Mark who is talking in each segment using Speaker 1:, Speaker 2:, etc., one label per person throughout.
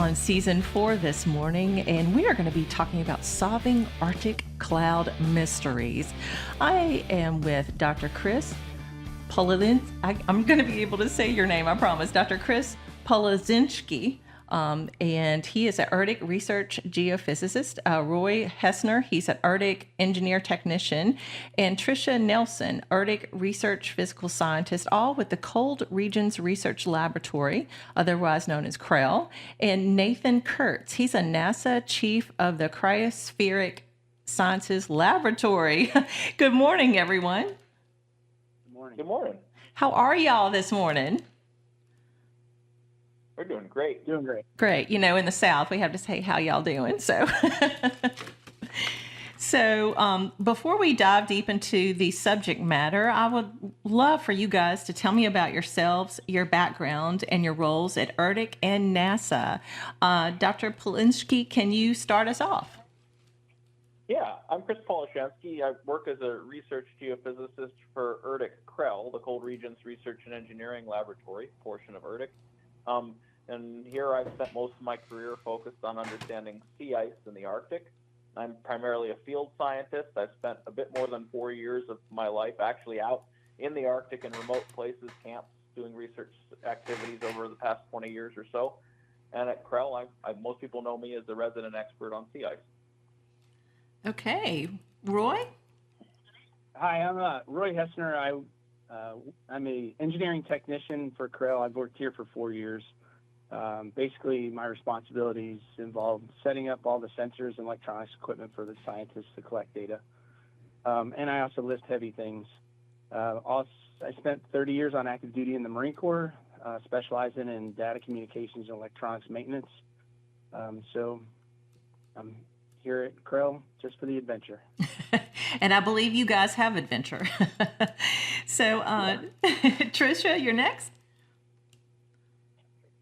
Speaker 1: on season 4 this morning, and we are going to be talking about solving Arctic cloud mysteries. I am with Dr. Chris Polashenski. I'm going to be able to say your name, I promise. Dr. Chris Polashenski. And he is an Arctic research geophysicist. Roy Hessner, he's an Arctic engineer technician, and Tricia Nelsen, Arctic research physical scientist, all with the Cold Regions Research Laboratory, otherwise known as CREL. And Nathan Kurtz, he's a NASA chief of the Cryospheric Sciences Laboratory. Good morning, everyone.
Speaker 2: Good morning.
Speaker 3: Good morning.
Speaker 1: How are y'all this morning?
Speaker 3: We're doing great.
Speaker 2: Doing great.
Speaker 1: Great. You know, in the South, we have to say, how y'all doing? So, before we dive deep into the subject matter, I would love for you guys to tell me about yourselves, your background, and your roles at ERDC and NASA. Dr. Polashenski, can you start us off?
Speaker 3: Yeah, I'm Chris Polashenski. I work as a research geophysicist for ERDC CREL, the Cold Regions Research and Engineering Laboratory portion of ERDC. And here I've spent most of my career focused on understanding sea ice in the Arctic. I'm primarily a field scientist. I've spent a bit more than 4 years of my life actually out in the Arctic in remote places, camps, doing research activities over the past 20 years or so. And at CREL, most people know me as the resident expert on sea ice.
Speaker 1: Okay. Roy?
Speaker 2: Hi, I'm Roy Hessner. I'm an engineering technician for CREL. I've worked here for 4 years. Basically, my responsibilities involve setting up all the sensors and electronics equipment for the scientists to collect data. And I also lift heavy things. I spent 30 years on active duty in the Marine Corps, specializing in data communications and electronics maintenance. So I'm here at CREL just for the adventure.
Speaker 1: And I believe you guys have adventure. So, Tricia, you're next.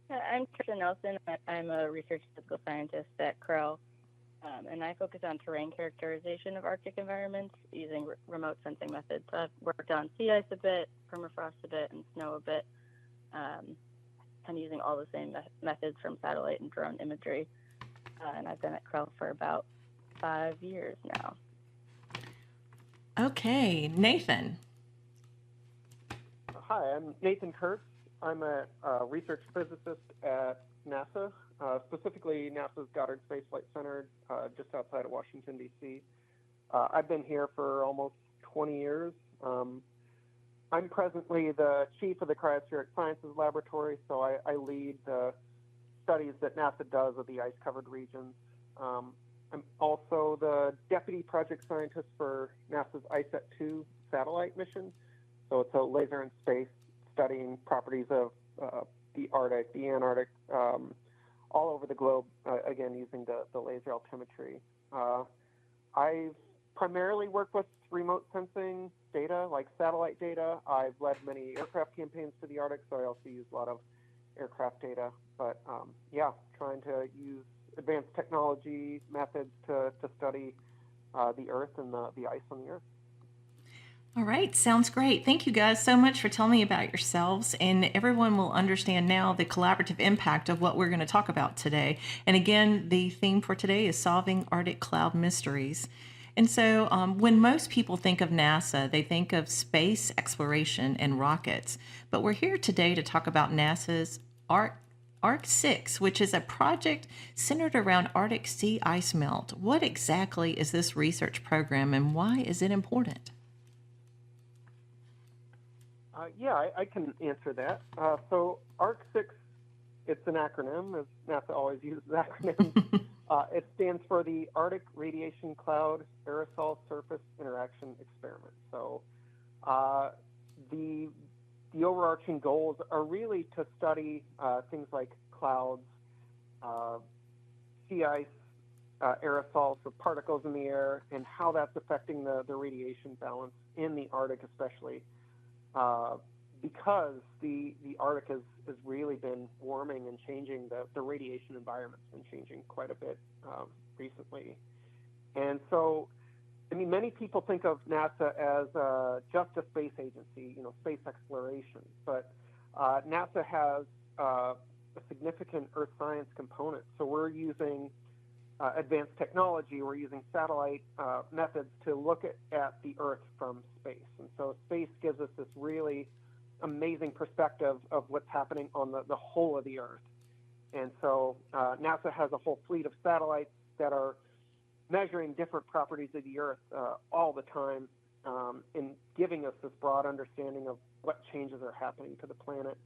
Speaker 4: I'm Tricia Nelsen. I'm a research physical scientist at CREL, and I focus on terrain characterization of Arctic environments using remote sensing methods. So I've worked on sea ice a bit, permafrost a bit, and snow a bit, and using all the same methods from satellite and drone imagery. And I've been at CREL for about 5 years now.
Speaker 1: Okay, Nathan.
Speaker 5: Hi, I'm Nathan Kurtz. I'm a research physicist at NASA, specifically NASA's Goddard Space Flight Center, just outside of Washington, D.C. I've been here for almost 20 years. I'm presently the chief of the Cryospheric Sciences Laboratory, so I lead the studies that NASA does of the ice-covered regions. I'm also the deputy project scientist for NASA's ISET-2 satellite mission. So it's a laser in space studying properties of the Arctic, the Antarctic, all over the globe, again, using the laser altimetry. I've primarily worked with remote sensing data, like satellite data. I've led many aircraft campaigns to the Arctic, so I also use a lot of aircraft data. But yeah, trying to use advanced technology methods to study the Earth and the ice on the Earth.
Speaker 1: All right, sounds great. Thank you guys so much for telling me about yourselves, and everyone will understand now the collaborative impact of what we're going to talk about today. And again, the theme for today is solving Arctic cloud mysteries. And so when most people think of NASA, they think of space exploration and rockets. But we're here today to talk about NASA's ARCSIX, which is a project centered around Arctic sea ice melt. What exactly is this research program, and why is it important?
Speaker 5: Yeah, I can answer that. So ARCSIX, it's an acronym, as NASA always uses acronyms. It stands for the Arctic Radiation Cloud Aerosol Surface Interaction Experiment. So the overarching goals are really to study things like clouds, sea ice, aerosols, so particles in the air, and how that's affecting the radiation balance in the Arctic especially. Because the Arctic has really been warming and changing, the radiation environment's been changing quite a bit recently. And so, I mean, many people think of NASA as just a space agency, space exploration, but NASA has a significant Earth science component. So we're using advanced technology. We're using satellite methods to look at the Earth from space. And so space gives us this really amazing perspective of what's happening on the whole of the Earth. And so NASA has a whole fleet of satellites that are measuring different properties of the Earth all the time, and giving us this broad understanding of what changes are happening to the planet.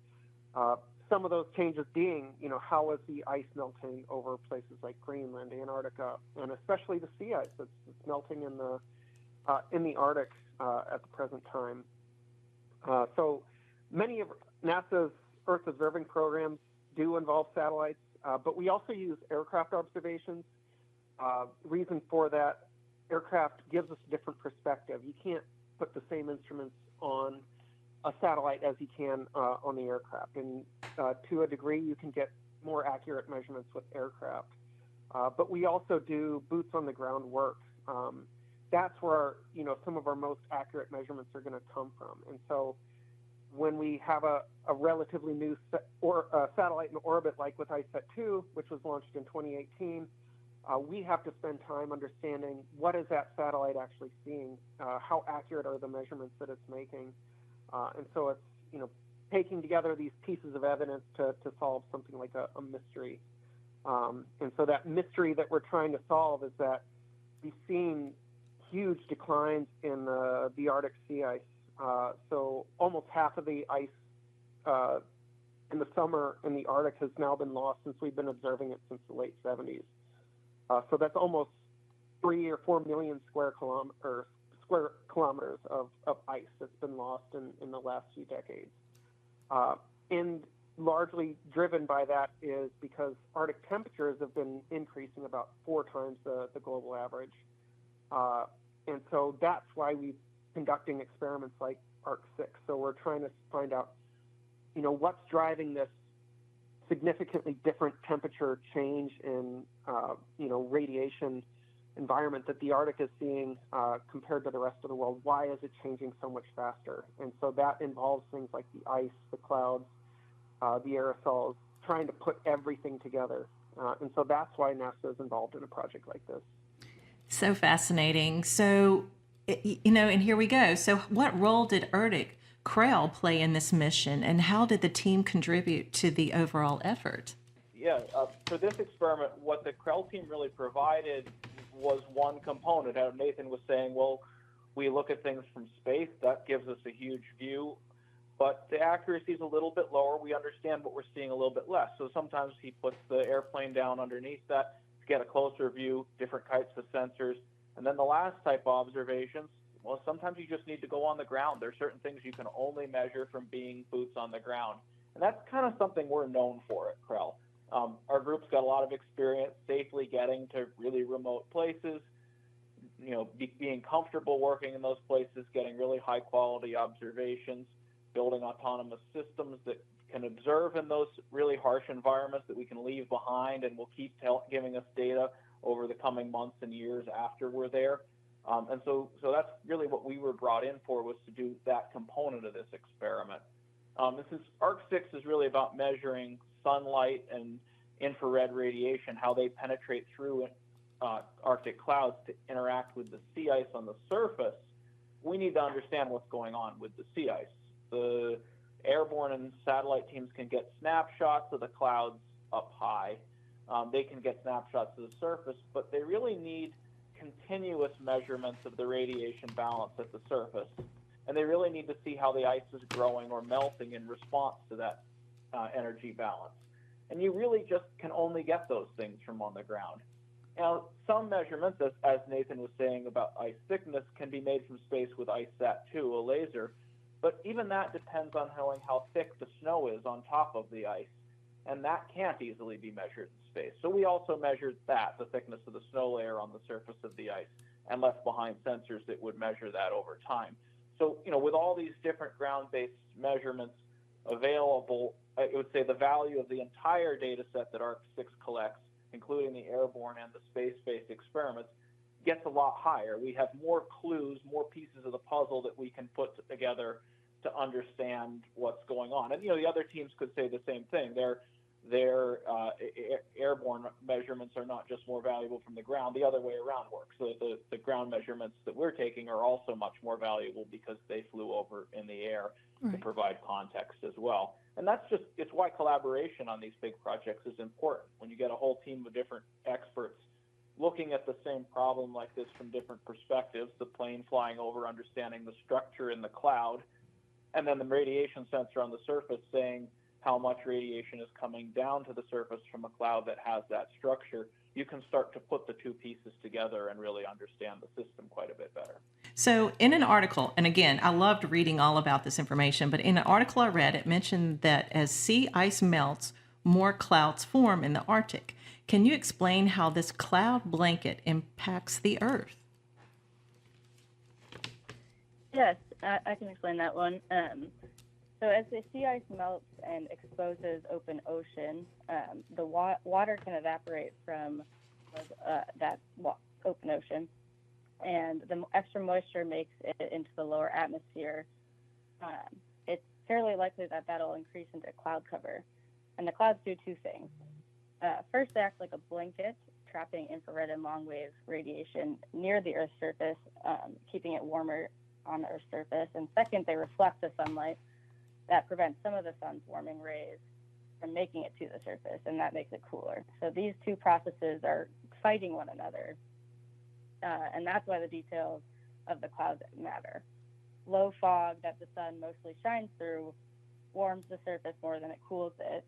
Speaker 5: Some of those changes being, how is the ice melting over places like Greenland, Antarctica, and especially the sea ice that's melting in the Arctic at the present time. So many of NASA's Earth observing programs do involve satellites, but we also use aircraft observations. Reason for that, aircraft gives us a different perspective. You can't put the same instruments on a satellite as you can on the aircraft. And to a degree, you can get more accurate measurements with aircraft. But we also do boots on the ground work. That's where some of our most accurate measurements are going to come from. And so when we have a relatively new satellite in orbit, like with ICET-2, which was launched in 2018, we have to spend time understanding what is that satellite actually seeing, how accurate are the measurements that it's making. And so it's, taking together these pieces of evidence to solve something like a mystery. And so that mystery that we're trying to solve is that we've seen huge declines in the Arctic sea ice. So almost half of the ice in the summer in the Arctic has now been lost since we've been observing it since the late 70s. So that's almost 3 or 4 million square kilometers of ice that's been lost in the last few decades. And largely driven by that is because Arctic temperatures have been increasing about 4 times the global average. And so that's why we're conducting experiments like ARCSIX. So we're trying to find out, what's driving this significantly different temperature change in, radiation environment that the Arctic is seeing compared to the rest of the world. Why is it changing so much faster? And so that involves things like the ice, the clouds, the aerosols, trying to put everything together. And so that's why NASA is involved in a project like this.
Speaker 1: So fascinating. So, and here we go. So what role did CREL play in this mission, and how did the team contribute to the overall effort?
Speaker 3: Yeah, for this experiment, what the CREL team really provided was one component. Nathan was saying, well, we look at things from space. That gives us a huge view, but the accuracy is a little bit lower. We understand what we're seeing a little bit less. So sometimes he puts the airplane down underneath that to get a closer view, different types of sensors. And then the last type of observations, well, sometimes you just need to go on the ground. There are certain things you can only measure from being boots on the ground. And that's kind of something we're known for at CREL. Our group's got a lot of experience safely getting to really remote places, being comfortable working in those places, getting really high quality observations, building autonomous systems that can observe in those really harsh environments that we can leave behind and will keep giving us data over the coming months and years after we're there. And so that's really what we were brought in for, was to do that component of this experiment. And since ARCSIX is really about measuring sunlight and infrared radiation, how they penetrate through Arctic clouds to interact with the sea ice on the surface, we need to understand what's going on with the sea ice. The airborne and satellite teams can get snapshots of the clouds up high. They can get snapshots of the surface, but they really need continuous measurements of the radiation balance at the surface. And they really need to see how the ice is growing or melting in response to that energy balance. And you really just can only get those things from on the ground. Now, some measurements, as Nathan was saying about ice thickness, can be made from space with ICESat-2, a laser. But even that depends on knowing how thick the snow is on top of the ice. And that can't easily be measured in space. So we also measured that, the thickness of the snow layer on the surface of the ice, and left behind sensors that would measure that over time. So, with all these different ground-based measurements available, I would say the value of the entire data set that ARCSIX collects, including the airborne and the space-based experiments, gets a lot higher. We have more clues, more pieces of the puzzle that we can put together to understand what's going on. And, the other teams could say the same thing. their airborne measurements are not just more valuable from the ground, the other way around works. So the ground measurements that we're taking are also much more valuable because they flew over in the air to provide context as well. And it's why collaboration on these big projects is important. When you get a whole team of different experts looking at the same problem like this from different perspectives, the plane flying over, understanding the structure in the cloud, and then the radiation sensor on the surface saying how much radiation is coming down to the surface from a cloud that has that structure, you can start to put the two pieces together and really understand the system quite a bit better.
Speaker 1: So in an article, and again, I loved reading all about this information, but in an article I read, it mentioned that as sea ice melts, more clouds form in the Arctic. Can you explain how this cloud blanket impacts the Earth?
Speaker 4: Yes, I can explain that one. So as the sea ice melts and exposes open ocean, the water can evaporate from that open ocean, and the extra moisture makes it into the lower atmosphere. It's fairly likely that that'll increase into cloud cover. And the clouds do two things. First, they act like a blanket, trapping infrared and long-wave radiation near the Earth's surface, keeping it warmer on the Earth's surface. And second, they reflect the sunlight that prevents some of the sun's warming rays from making it to the surface, and that makes it cooler. So these two processes are fighting one another, and that's why the details of the clouds matter. Low fog that the sun mostly shines through warms the surface more than it cools it,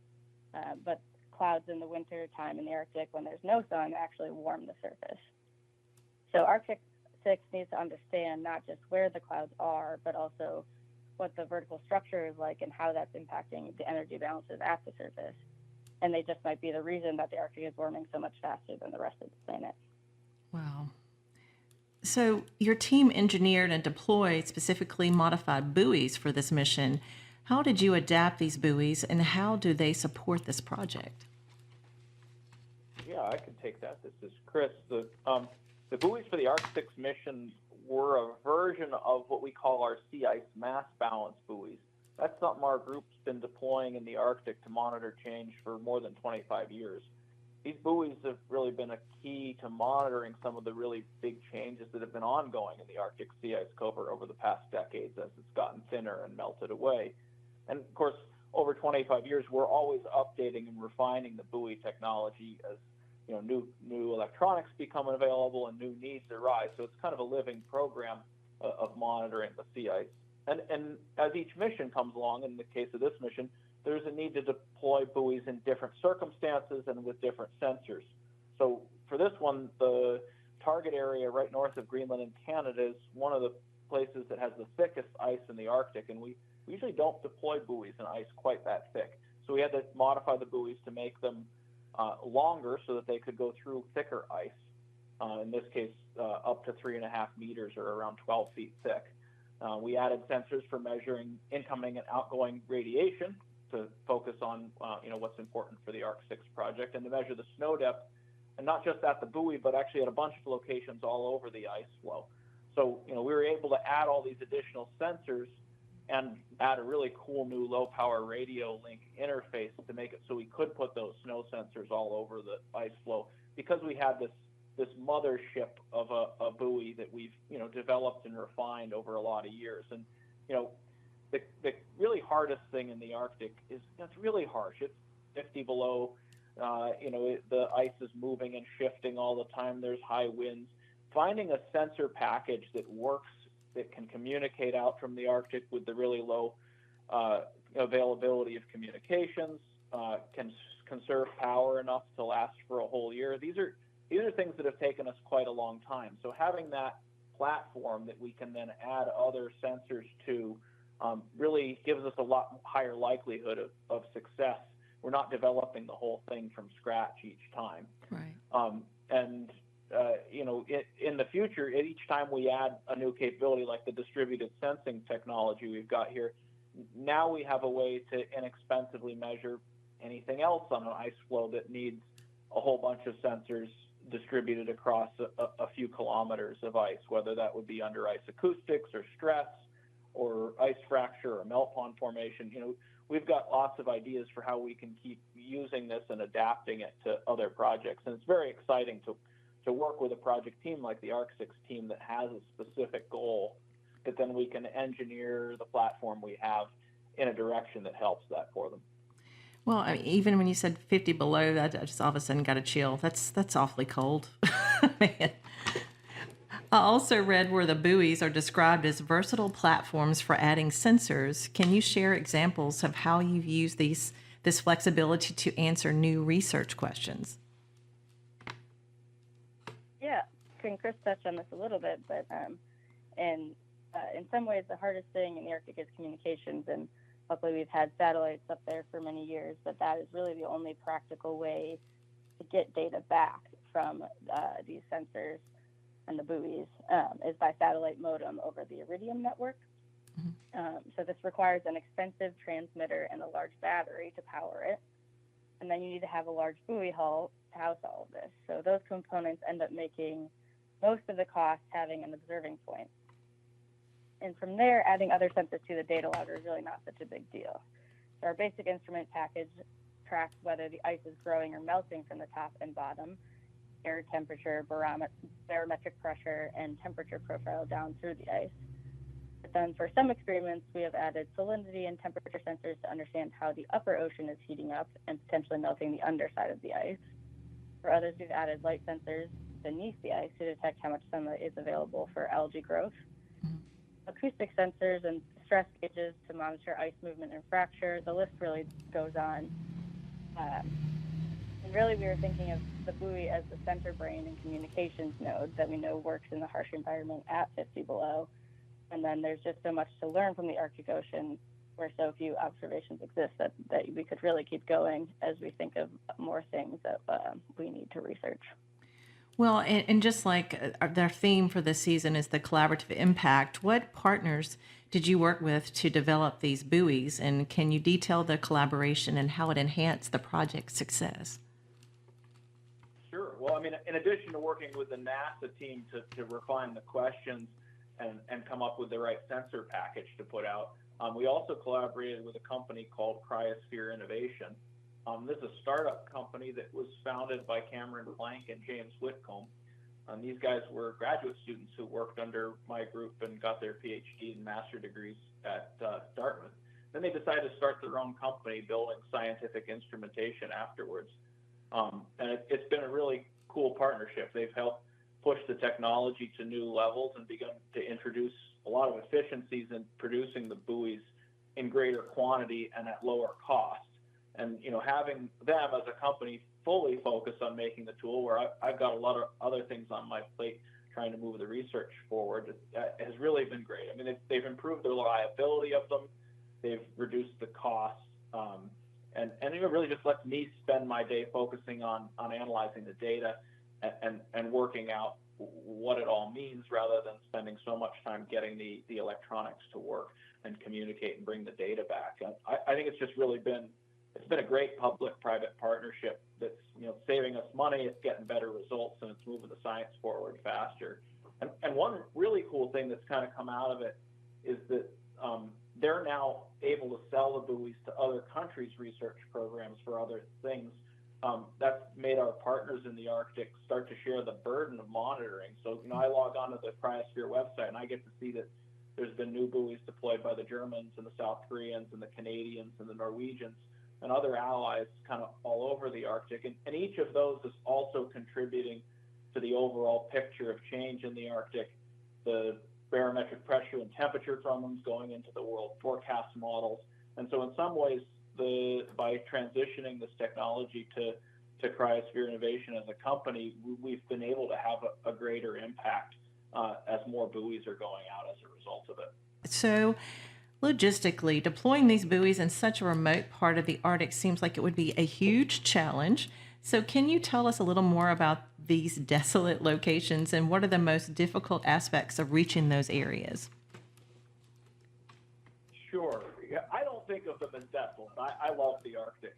Speaker 4: but clouds in the winter time in the Arctic when there's no sun actually warm the surface. So ARCSIX needs to understand not just where the clouds are, but also what the vertical structure is like and how that's impacting the energy balances at the surface. And they just might be the reason that the Arctic is warming so much faster than the rest of the planet.
Speaker 1: Wow. So your team engineered and deployed specifically modified buoys for this mission. How did you adapt these buoys, and how do they support this project?
Speaker 3: Yeah, I can take that. This is Chris. The buoys for the ARCSIX mission were a version of what we call our sea ice mass balance buoys. That's something our group's been deploying in the Arctic to monitor change for more than 25 years. These buoys have really been a key to monitoring some of the really big changes that have been ongoing in the Arctic sea ice cover over the past decades as it's gotten thinner and melted away. And of course, over 25 years, we're always updating and refining the buoy technology as new electronics become available and new needs arise. So it's kind of a living program of monitoring the sea ice. And as each mission comes along, in the case of this mission, there's a need to deploy buoys in different circumstances and with different sensors. So for this one, the target area right north of Greenland and Canada is one of the places that has the thickest ice in the Arctic, and we usually don't deploy buoys in ice quite that thick. So we had to modify the buoys to make them longer so that they could go through thicker ice, in this case up to 3.5 meters or around 12 feet thick. We added sensors for measuring incoming and outgoing radiation to focus on what's important for the ARCSIX project, and to measure the snow depth, and not just at the buoy, but actually at a bunch of locations all over the ice floe. So we were able to add all these additional sensors and add a really cool new low power radio link interface to make it so we could put those snow sensors all over the ice floe, because we had this mothership of a buoy that we've developed and refined over a lot of years. And the really hardest thing in the Arctic is it's really harsh. It's 50 below. The ice is moving and shifting all the time. There's high winds. Finding a sensor package that works, that can communicate out from the Arctic with the really low availability of communications, can conserve power enough to last for a whole year. These are things that have taken us quite a long time. So having that platform that we can then add other sensors to really gives us a lot higher likelihood of success. We're not developing the whole thing from scratch each time.
Speaker 1: Right.
Speaker 3: In the future, each time we add a new capability like the distributed sensing technology we've got here, now we have a way to inexpensively measure anything else on an ice floe that needs a whole bunch of sensors distributed across a few kilometers of ice, whether that would be under ice acoustics or stress or ice fracture or melt pond formation. we've got lots of ideas for how we can keep using this and adapting it to other projects. And it's very exciting to work with a project team like the ARCSIX team that has a specific goal, that then we can engineer the platform we have in a direction that helps that for them.
Speaker 1: Well, I mean, even when you said 50 below, that I just all of a sudden got a chill. That's awfully cold. Man. I also read where the buoys are described as versatile platforms for adding sensors. Can you share examples of how you've used this flexibility to answer new research questions?
Speaker 4: Yeah, Chris touched on this a little bit, but in some ways, the hardest thing in the Arctic is communications, and luckily we've had satellites up there for many years, but that is really the only practical way to get data back from these sensors and the buoys is by satellite modem over the Iridium network. So this requires an expensive transmitter and a large battery to power it. And then you need to have a large buoy hull to house all of this. So those components end up making most of the cost having an observing point. And from there, adding other sensors to the data logger is really not such a big deal. So our basic instrument package tracks whether the ice is growing or melting from the top and bottom, air temperature, barometric pressure, and temperature profile down through the ice. But then for some experiments, we have added salinity and temperature sensors to understand how the upper ocean is heating up and potentially melting the underside of the ice. For others, we've added light sensors beneath the ice to detect how much sunlight is available for algae growth. Acoustic sensors and stress gauges to monitor ice movement and fracture. The list really goes on. And really, we were thinking of the buoy as the center brain and communications node that we know works in the harsh environment at 50 below. And then there's just so much to learn from the Arctic Ocean where so few observations exist that we could really keep going as we think of more things that we need to research.
Speaker 1: Well, and just like their theme for this season is the collaborative impact, what partners did you work with to develop these buoys? And can you detail the collaboration and how it enhanced the project's success?
Speaker 3: Sure. Well, I mean, in addition to working with the NASA team to refine the questions and come up with the right sensor package to put out, we also collaborated with a company called Cryospheric Innovation. This is a startup company that was founded by Cameron Plank and James Whitcomb. These guys were graduate students who worked under my group and got their PhD and master degrees at Dartmouth. Then they decided to start their own company building scientific instrumentation afterwards. And it's been a really cool partnership. They've helped push the technology to new levels and begun to introduce a lot of efficiencies in producing the buoys in greater quantity and at lower cost. And, having them as a company fully focused on making the tool, where I've got a lot of other things on my plate trying to move the research forward, has really been great. I mean, they've improved the reliability of them. They've reduced the cost. And it really just lets me spend my day focusing on analyzing the data and working out what it all means, rather than spending so much time getting the electronics to work and communicate and bring the data back. And I think it's just really been a great public-private partnership that's saving us money, it's getting better results, and it's moving the science forward faster. And one really cool thing that's kind of come out of it is that they're now able to sell the buoys to other countries' research programs for other things. That's made our partners in the Arctic start to share the burden of monitoring. So, I log onto the Cryosphere website and I get to see that there's been new buoys deployed by the Germans and the South Koreans and the Canadians and the Norwegians and other allies kind of all over the Arctic. And each of those is also contributing to the overall picture of change in the Arctic. The barometric pressure and temperature from them is going into the world forecast models. And so in some ways, by transitioning this technology to Cryosphere Innovation as a company, we've been able to have a greater impact as more buoys are going out as a result of it.
Speaker 1: So logistically, deploying these buoys in such a remote part of the Arctic seems like it would be a huge challenge. So can you tell us a little more about these desolate locations and what are the most difficult aspects of reaching those areas?
Speaker 3: Sure. Yeah, I don't think of them as desolate. I love the Arctic.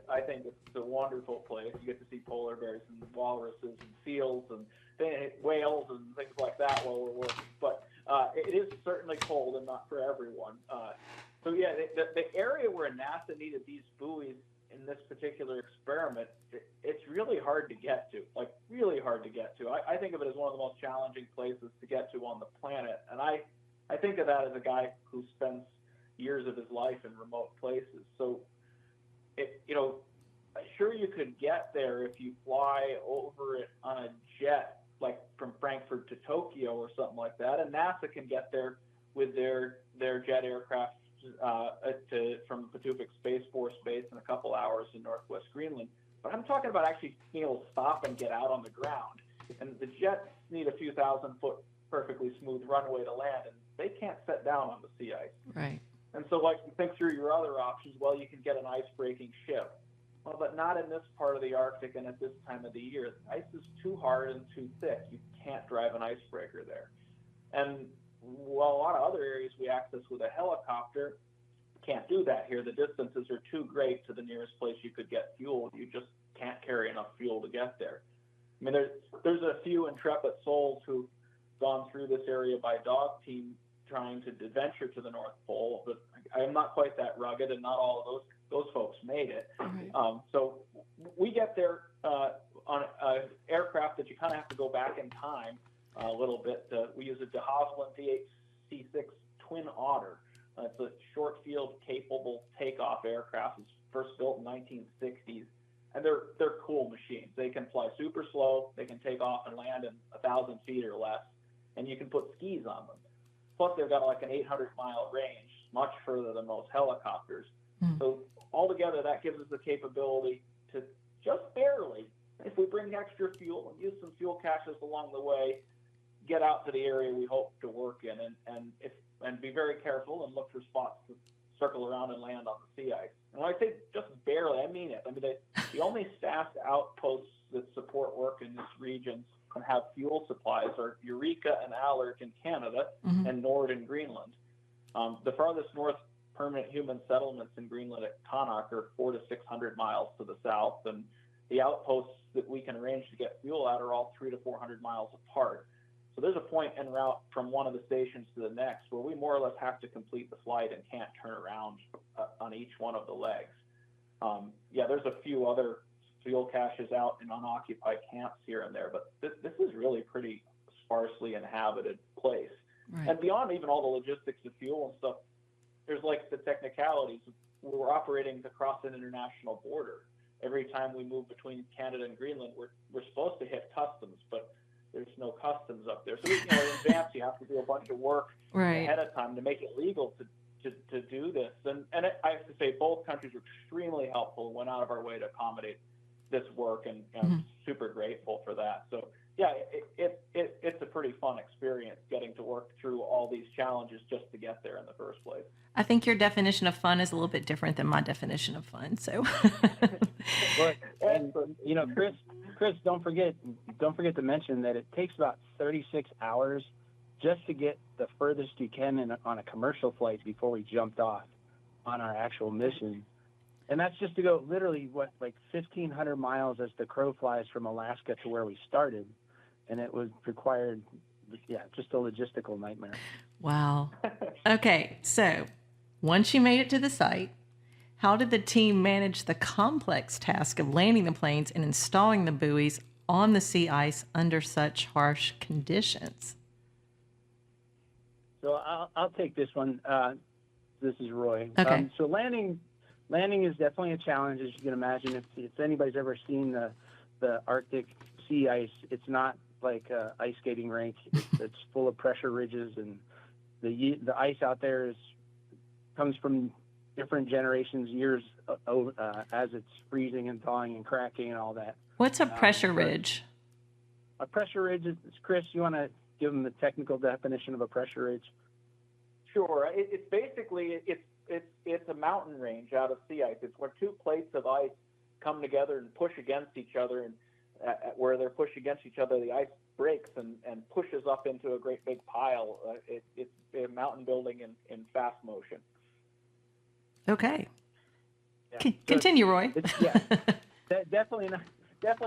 Speaker 3: I think it's a wonderful place. You get to see polar bears and walruses and seals and whales and things like that while we're working. But it is certainly cold and not for everyone. So yeah, the area where NASA needed these buoys in this particular experiment, it's really hard to get to, like really hard to get to. I think of it as one of the most challenging places to get to on the planet. And I think of that as a guy who spends years of his life in remote places. So, sure you could get there if you fly over it on a jet, like from Frankfurt to Tokyo or something like that. And NASA can get there with their jet aircraft from Patuxent Space Force Base in a couple hours in northwest Greenland. But I'm talking about actually being able to stop and get out on the ground. And the jets need a few 1,000-foot perfectly smooth runway to land, and they can't set down on the sea ice.
Speaker 1: Right.
Speaker 3: And so, like, you think through your other options. Well, you can get an ice-breaking ship. Well, but not in this part of the Arctic and at this time of the year. The ice is too hard and too thick. You can't drive an icebreaker there. And while a lot of other areas we access with a helicopter, can't do that here. The distances are too great to the nearest place you could get fuel. You just can't carry enough fuel to get there. I mean, there's a few intrepid souls who've gone through this area by dog team trying to venture to the North Pole, but I am not quite that rugged, and not all of those folks made it.
Speaker 1: Right.
Speaker 3: So we get there on an aircraft that you kind of have to go back in time a little bit. We use a de Havilland DHC-6 Twin Otter. It's a short field capable takeoff aircraft. It's first built in 1960s, and they're cool machines. They can fly super slow. They can take off and land in 1,000 feet or less, and you can put skis on them. Plus, they've got like an 800-mile range, much further than most helicopters. So altogether, that gives us the capability to just barely, if we bring extra fuel and use some fuel caches along the way, get out to the area we hope to work in, and be very careful and look for spots to circle around and land on the sea ice. And when I say just barely, I mean it. I mean, the only staffed outposts that support work in this region and have fuel supplies are Eureka and Alert in Canada and Nord in Greenland. The farthest north permanent human settlements in Greenland at Connaught are 400 to 600 miles to the south, and the outposts that we can arrange to get fuel at are all 300 to 400 miles apart. So there's a point en route from one of the stations to the next where we more or less have to complete the flight and can't turn around on each one of the legs. There's a few other fuel caches out in unoccupied camps here and there, but this is really pretty sparsely inhabited place. Right. And beyond even all the logistics of fuel and stuff, there's like the technicalities. We're operating to cross an international border. Every time we move between Canada and Greenland, we're supposed to hit customs, but there's no customs up there. So in advance, you have to do a bunch of work ahead of time to make it legal to do this. And I have to say, both countries were extremely helpful and went out of our way to accommodate this work, and I'm super grateful for that. So yeah, it's a pretty fun experience getting to work through all these challenges just to get there in the first place.
Speaker 1: I think your definition of fun is a little bit different than my definition of fun. So,
Speaker 2: and Chris, don't forget to mention that it takes about 36 hours just to get the furthest you can on a commercial flight before we jumped off on our actual mission. And that's just to go literally 1,500 miles as the crow flies from Alaska to where we started. And it was required, just a logistical nightmare.
Speaker 1: Wow. Okay, so once you made it to the site, how did the team manage the complex task of landing the planes and installing the buoys on the sea ice under such harsh conditions?
Speaker 2: So I'll take this one. This is Roy.
Speaker 1: Okay.
Speaker 2: So landing is definitely a challenge, as you can imagine. If anybody's ever seen the Arctic sea ice, it's not like an ice skating rink. It's full of pressure ridges, and the ice out there comes from different generations, years as it's freezing and thawing and cracking and all that.
Speaker 1: What's a pressure ridge?
Speaker 2: A pressure ridge is, Chris, you want to give them the technical definition of a pressure ridge?
Speaker 3: Sure. It's basically it's a mountain range out of sea ice. It's where two plates of ice come together and push against each other, and where they're pushed against each other, the ice breaks and pushes up into a great big pile. It's a mountain building in fast motion.
Speaker 1: Okay.
Speaker 2: Yeah.
Speaker 1: Continue, Roy.
Speaker 2: Definitely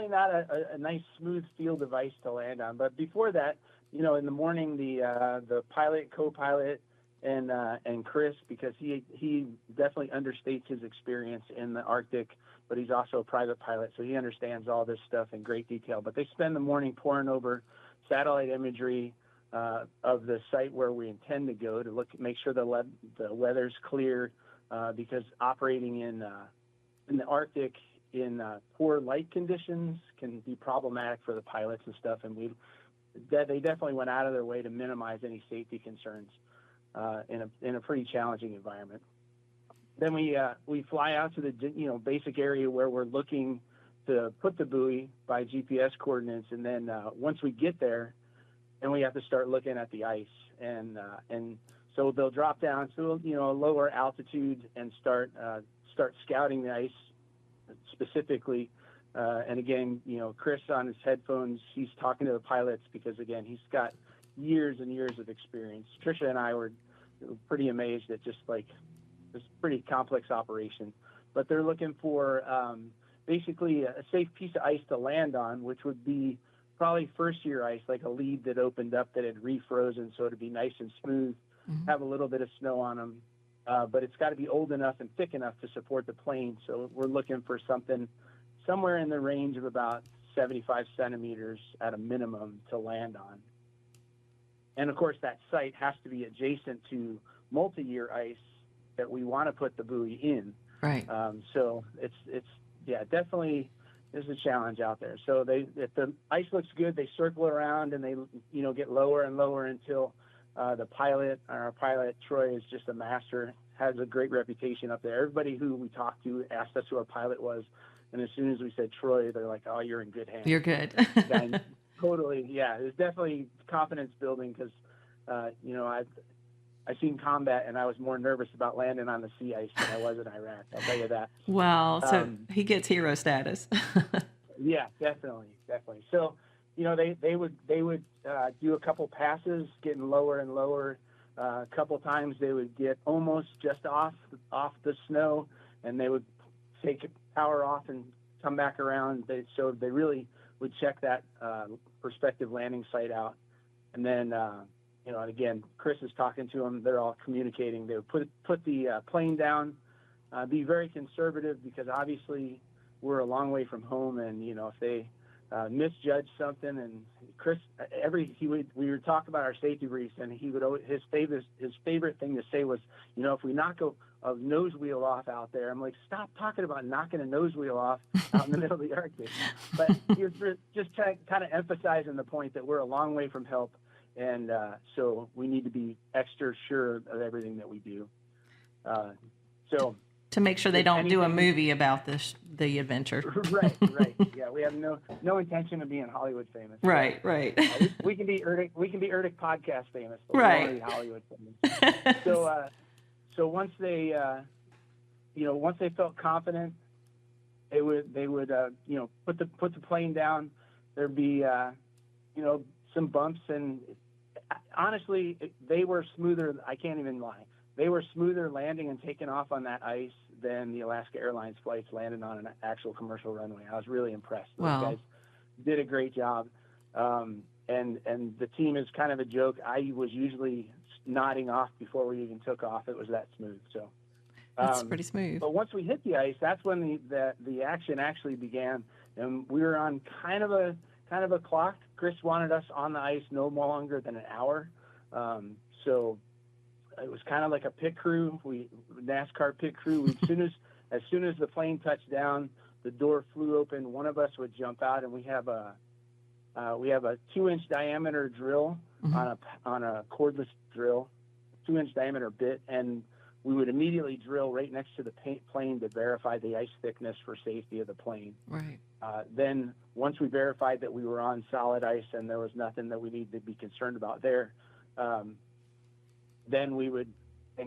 Speaker 2: not a nice smooth field of ice to land on. But before that, in the morning, the pilot, co-pilot, and Chris, because he definitely understates his experience in the Arctic, but he's also a private pilot, so he understands all this stuff in great detail. But they spend the morning poring over satellite imagery of the site where we intend to go to make sure the weather's clear, because operating in the Arctic in poor light conditions can be problematic for the pilots and stuff. And they definitely went out of their way to minimize any safety concerns in a pretty challenging environment. Then we fly out to the basic area where we're looking to put the buoy by GPS coordinates, and then once we get there, then we have to start looking at the ice, and so they'll drop down to a lower altitude and start scouting the ice specifically. And again, Chris on his headphones, he's talking to the pilots because again, he's got years and years of experience. Tricia and I were pretty amazed at just like this pretty complex operation, but they're looking for basically a safe piece of ice to land on, which would be probably first year ice, like a lead that opened up that had refrozen, so it'd be nice and smooth, have a little bit of snow on them, but it's got to be old enough and thick enough to support the plane. So we're looking for something somewhere in the range of about 75 centimeters at a minimum to land on. And of course, that site has to be adjacent to multi-year ice that we want to put the buoy in.
Speaker 1: Right.
Speaker 2: So it's definitely there's a challenge out there. So if the ice looks good, they circle around and they get lower and lower until our pilot Troy is just a master, has a great reputation up there. Everybody who we talked to asked us who our pilot was, and as soon as we said Troy, they're like, "Oh, you're in good hands."
Speaker 1: You're good.
Speaker 2: Totally, yeah. It's definitely confidence building because, I've seen combat and I was more nervous about landing on the sea ice than I was in Iraq. I'll tell you that.
Speaker 1: Wow. So he gets hero status.
Speaker 2: Yeah, definitely. So, they would do a couple passes, getting lower and lower. A couple times they would get almost just off the snow, and they would take power off and come back around. So they really would check that prospective landing site out, and then and again, Chris is talking to them. They're all communicating. They would put the plane down, be very conservative because obviously we're a long way from home, and if they misjudge something, and Chris, we would talk about our safety briefs, and he would always, his favorite thing to say was, if we knock a nose wheel off out there, I'm like, stop talking about knocking a nose wheel off out in the middle of the Arctic. But he was just kind of emphasizing the point that we're a long way from help, and so we need to be extra sure of everything that we do. So
Speaker 1: to make sure they don't do a movie about the adventure.
Speaker 2: Right. Yeah, we have no intention of being Hollywood famous.
Speaker 1: Right.
Speaker 2: We can be Erdic podcast famous, but
Speaker 1: right.
Speaker 2: we don't need Hollywood famous. So once they felt confident, they would put the plane down. There'd be some bumps, and honestly, they were smoother. I can't even lie. They were smoother landing and taking off on that ice than the Alaska Airlines flights landed on an actual commercial runway. I was really impressed. Those guys did a great job. And the team is kind of a joke. I was usually nodding off before we even took off. It was that smooth. So
Speaker 1: that's pretty smooth.
Speaker 2: But once we hit the ice, that's when the action actually began. And we were on kind of a clock. Chris wanted us on the ice no longer than an hour. So it was kind of like a pit crew. NASCAR pit crew. As soon as the plane touched down, the door flew open. One of us would jump out, and we have a 2-inch diameter drill on a cordless drill, 2-inch diameter bit, and we would immediately drill right next to the plane to verify the ice thickness for safety of the plane.
Speaker 1: Right.
Speaker 2: Then once we verified that we were on solid ice and there was nothing that we needed to be concerned about there, then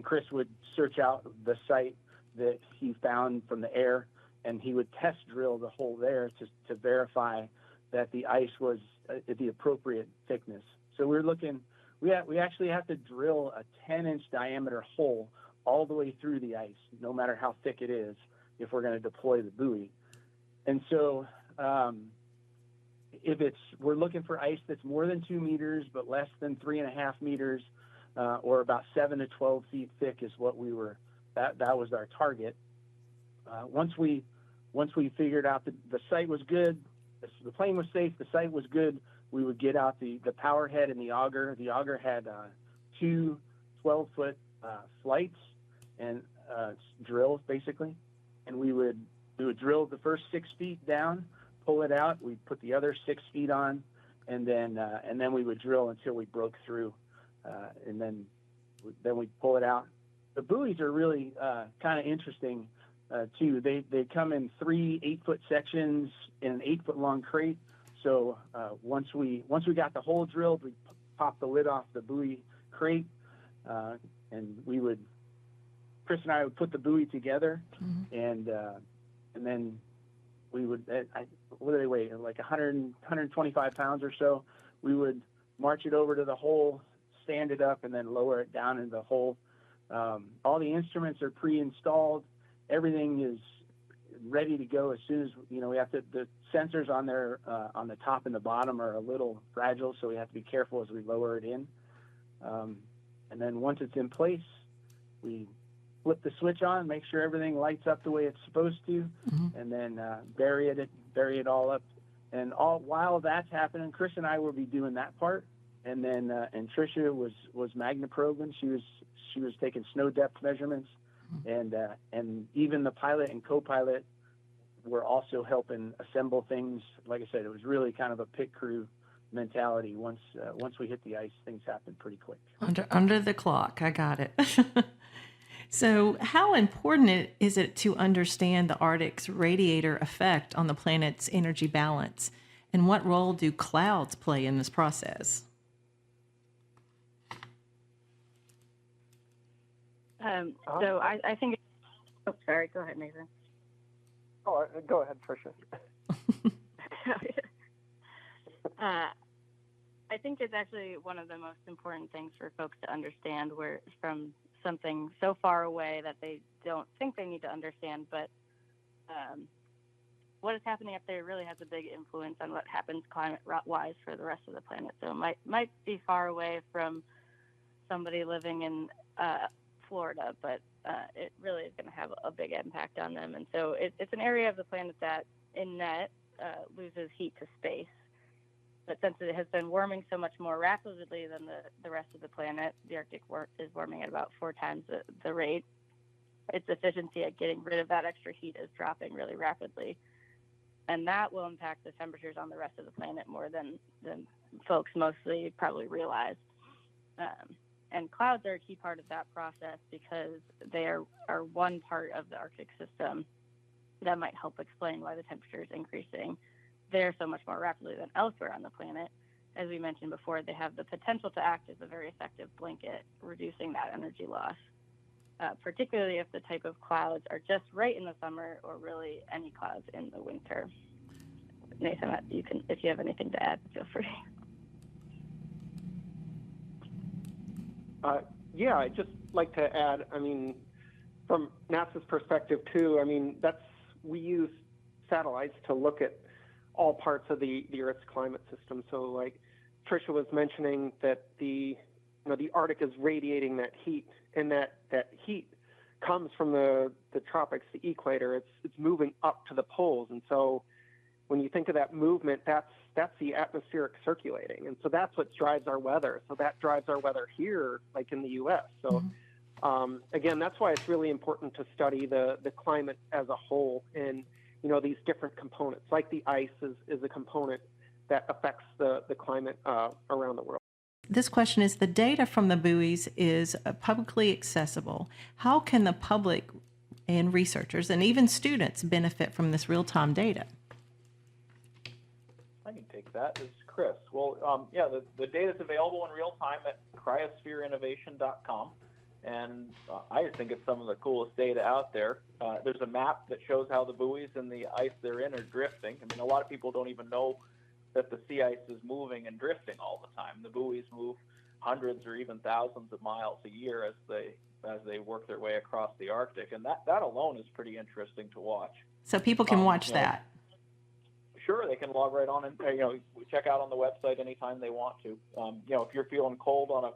Speaker 2: Chris would search out the site that he found from the air, and he would test drill the hole there to verify that the ice was the appropriate thickness. So we're looking, we actually have to drill a 10-inch diameter hole all the way through the ice, no matter how thick it is, if we're going to deploy the buoy. And so we're looking for ice that's more than 2 meters but less than 3.5 meters, or about 7 to 12 feet thick is what that was our target. Once we figured out that the site was good, the plane was safe, the site was good, we would get out the power head and the auger. The auger had 2 12-foot flights and drills basically, and we would drill the first 6 feet down, pull it out, we'd put the other 6 feet on, and then we would drill until we broke through, and then we'd pull it out. The buoys are really kind of interesting too. They come in 3 8-foot sections in an 8-foot long crate. So once we got the hole drilled, we popped the lid off the buoy crate, and Chris and I would put the buoy together, and then we would, what do they weigh? Like 125 pounds or so. We would march it over to the hole, stand it up, and then lower it down into the hole. All the instruments are pre-installed. Everything is ready to go as soon as, we have to, the sensors on there, on the top and the bottom are a little fragile, so we have to be careful as we lower it in. And then once it's in place, we flip the switch on, make sure everything lights up the way it's supposed to, and then bury it all up. And while that's happening, Chris and I will be doing that part. And then and Tricia was magna probing. She was taking snow depth measurements, and even the pilot and co-pilot were also helping assemble things. Like I said, it was really kind of a pit crew mentality. Once we hit the ice, things happen pretty quick.
Speaker 1: Under the clock, I got it. So how important is it to understand the Arctic's radiator effect on the planet's energy balance? And what role do clouds play in this process?
Speaker 4: So I think, sorry, go ahead, Nathan.
Speaker 5: Oh, go ahead, Tricia.
Speaker 4: I think it's actually one of the most important things for folks to understand, where from something so far away that they don't think they need to understand, but what is happening up there really has a big influence on what happens climate-wise for the rest of the planet. So it might be far away from somebody living in Florida, but it really is going to have a big impact on them. And so it's an area of the planet that in net loses heat to space. But since it has been warming so much more rapidly than the rest of the planet, the Arctic is warming at about 4 times the rate. Its efficiency at getting rid of that extra heat is dropping really rapidly. And that will impact the temperatures on the rest of the planet more than folks mostly probably realize. And clouds are a key part of that process because they are one part of the Arctic system that might help explain why the temperature is increasing there so much more rapidly than elsewhere on the planet. As we mentioned before, they have the potential to act as a very effective blanket, reducing that energy loss, particularly if the type of clouds are just right in the summer or really any clouds in the winter. Nathan, if you have anything to add, feel free.
Speaker 5: Yeah, I'd just like to add, from NASA's perspective too, we use satellites to look at all parts of the Earth's climate system. So like Tricia was mentioning that the Arctic is radiating that heat, and that heat comes from the tropics, the equator. It's moving up to the poles. And so when you think of that movement, that's the atmospheric circulating. And so that's what drives our weather. So that drives our weather here, like in the U.S. So again, that's why it's really important to study the climate as a whole, and these different components, like the ice is a component that affects the climate around the world.
Speaker 1: This question is, the data from the buoys is publicly accessible. How can the public and researchers and even students benefit from this real-time data?
Speaker 3: I can take that. This is Chris. Well, the data is available in real time at cryosphereinnovation.com. And I just think it's some of the coolest data out there. There's a map that shows how the buoys and the ice they're in are drifting. A lot of people don't even know that the sea ice is moving and drifting all the time. The buoys move hundreds or even thousands of miles a year as they work their way across the Arctic. And that alone is pretty interesting to watch.
Speaker 1: So people can watch that.
Speaker 3: Sure, they can log right on and check out on the website anytime they want to. If you're feeling cold on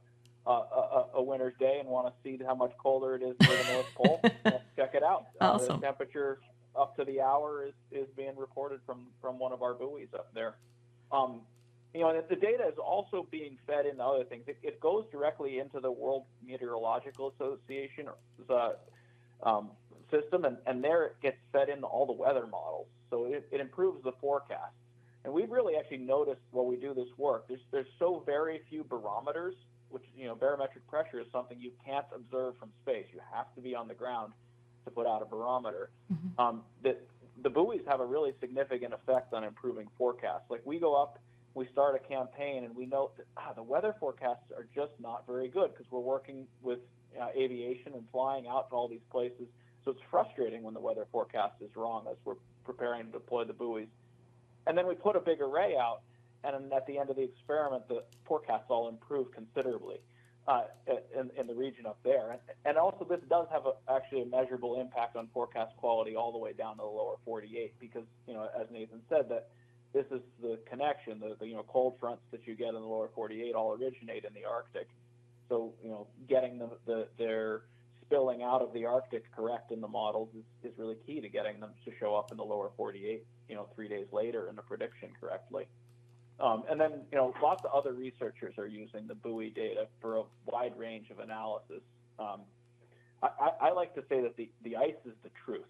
Speaker 3: a winter's day and want to see how much colder it is near the North Pole, check it out.
Speaker 1: Awesome.
Speaker 3: The temperature up to the hour is being reported from one of our buoys up there. The data is also being fed into other things. It goes directly into the World Meteorological Association system, and there it gets fed into all the weather models. So it improves the forecast. And we've really actually noticed while we do this work, there's so very few barometers, which, barometric pressure is something you can't observe from space. You have to be on the ground to put out a barometer.
Speaker 1: Mm-hmm.
Speaker 3: That the buoys have a really significant effect on improving forecasts. Like, we go up, we start a campaign, and we note that the weather forecasts are just not very good because we're working with aviation and flying out to all these places. So it's frustrating when the weather forecast is wrong as we're preparing to deploy the buoys. And then we put a big array out, and at the end of the experiment, the forecasts all improve considerably in the region up there. And also, this does have actually a measurable impact on forecast quality all the way down to the lower 48 because, as Nathan said, that this is the connection. The cold fronts that you get in the lower 48 all originate in the Arctic. So, getting their spilling out of the Arctic correct in the models is really key to getting them to show up in the lower 48, 3 days later in the prediction correctly. And then, lots of other researchers are using the buoy data for a wide range of analysis. I like to say that the ice is the truth.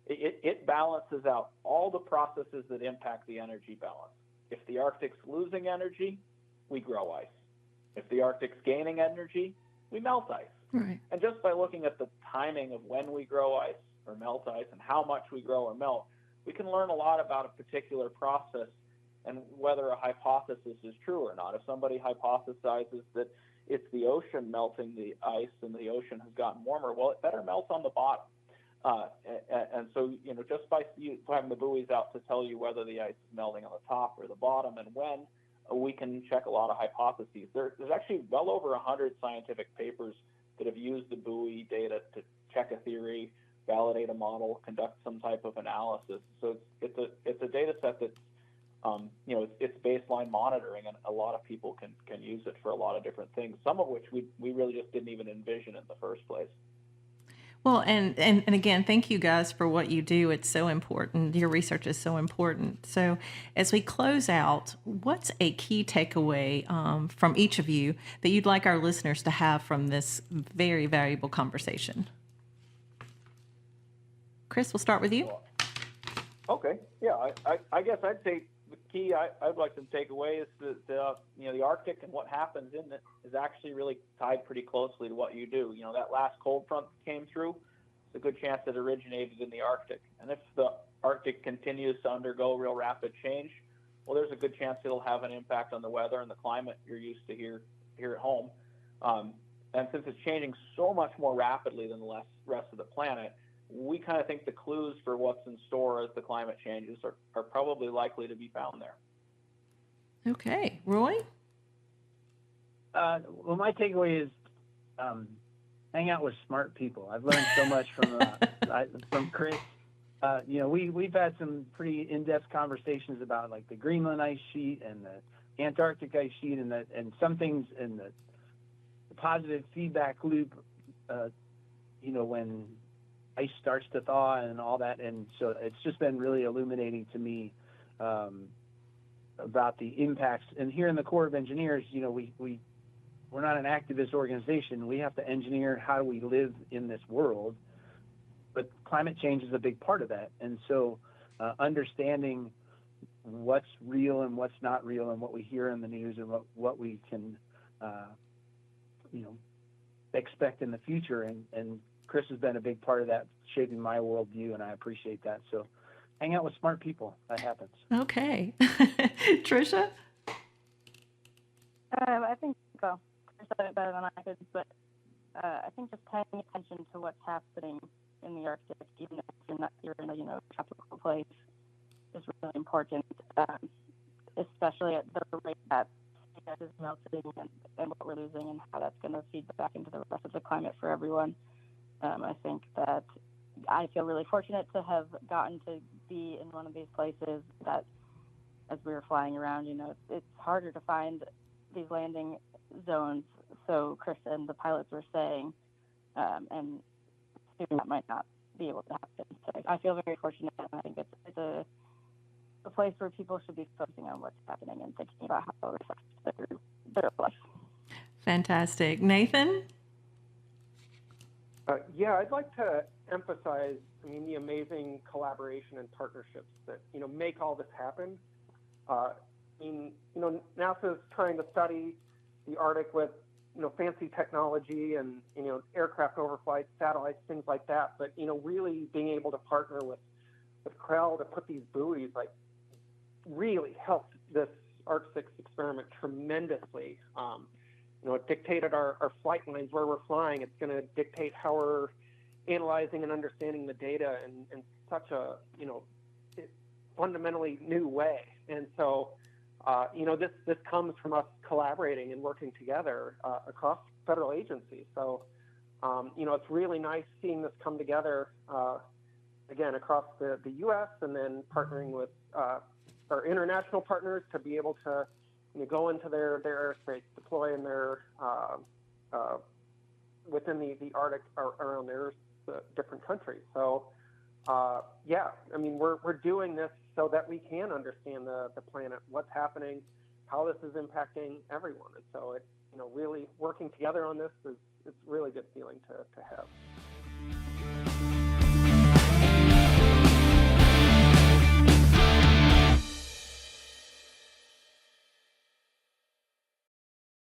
Speaker 3: It balances out all the processes that impact the energy balance. If the Arctic's losing energy, we grow ice. If the Arctic's gaining energy, we melt ice.
Speaker 1: Right.
Speaker 3: And just by looking at the timing of when we grow ice or melt ice and how much we grow or melt, we can learn a lot about a particular process and whether a hypothesis is true or not. If somebody hypothesizes that it's the ocean melting the ice and the ocean has gotten warmer, well, it better melt on the bottom. And so, just by having the buoys out to tell you whether the ice is melting on the top or the bottom and when, we can check a lot of hypotheses. There's actually well over 100 scientific papers that have used the buoy data to check a theory, validate a model, conduct some type of analysis. So it's a data set that's it's baseline monitoring, and a lot of people can use it for a lot of different things, some of which we really just didn't even envision in the first place.
Speaker 1: Well, and again, thank you guys for what you do. It's so important. Your research is so important. So as we close out, what's a key takeaway from each of you that you'd like our listeners to have from this very valuable conversation? Chris, we'll start with you.
Speaker 3: Okay. Yeah, I guess I'd say the key I'd like to take away is that the Arctic and what happens in it is actually really tied pretty closely to what you do. That last cold front that came through, it's a good chance it originated in the Arctic. And if the Arctic continues to undergo real rapid change, well, there's a good chance it'll have an impact on the weather and the climate you're used to here at home. And since it's changing so much more rapidly than the rest of the planet, we kind of think the clues for what's in store as the climate changes are probably likely to be found there.
Speaker 1: Okay. Roy?
Speaker 2: Well, my takeaway is hang out with smart people. I've learned so much from Chris. We've had some pretty in-depth conversations about like the Greenland ice sheet and the Antarctic ice sheet and some things in the positive feedback loop, when ice starts to thaw and all that. And so it's just been really illuminating to me about the impacts. And here in the Corps of Engineers, we're not an activist organization. We have to engineer how do we live in this world. But climate change is a big part of that. And so understanding what's real and what's not real and what we hear in the news and what we can, expect in the future. And Chris has been a big part of that, shaping my worldview, and I appreciate that. So hang out with smart people. That happens.
Speaker 1: Okay. Tricia?
Speaker 4: I think, Chris said it better than I could, but I think just paying attention to what's happening in the Arctic, even if you're in a tropical place, is really important, especially at the rate that sea ice is melting and what we're losing and how that's going to feed back into the rest of the climate for everyone. I think that I feel really fortunate to have gotten to be in one of these places that as we were flying around, it's harder to find these landing zones. So Chris and the pilots were saying, and soon that might not be able to happen. So I feel very fortunate, and I think it's a place where people should be focusing on what's happening and thinking about how it affects their life.
Speaker 1: Fantastic. Nathan?
Speaker 5: Yeah, I'd like to emphasize, the amazing collaboration and partnerships that, make all this happen. NASA's trying to study the Arctic with, fancy technology and, aircraft overflights, satellites, things like that. But, really being able to partner with CREL to put these buoys, really helped this ARCSIX experiment tremendously. It dictated our flight lines, where we're flying. It's going to dictate how we're analyzing and understanding the data in such a, fundamentally new way. And so, this comes from us collaborating and working together across federal agencies. So, it's really nice seeing this come together, again, across the U.S. and then partnering with our international partners to be able to go into their airspace, deploy in their within the Arctic or around their different countries. So, we're doing this so that we can understand the planet, what's happening, how this is impacting everyone. And so, really working together on this it's a really good feeling to have.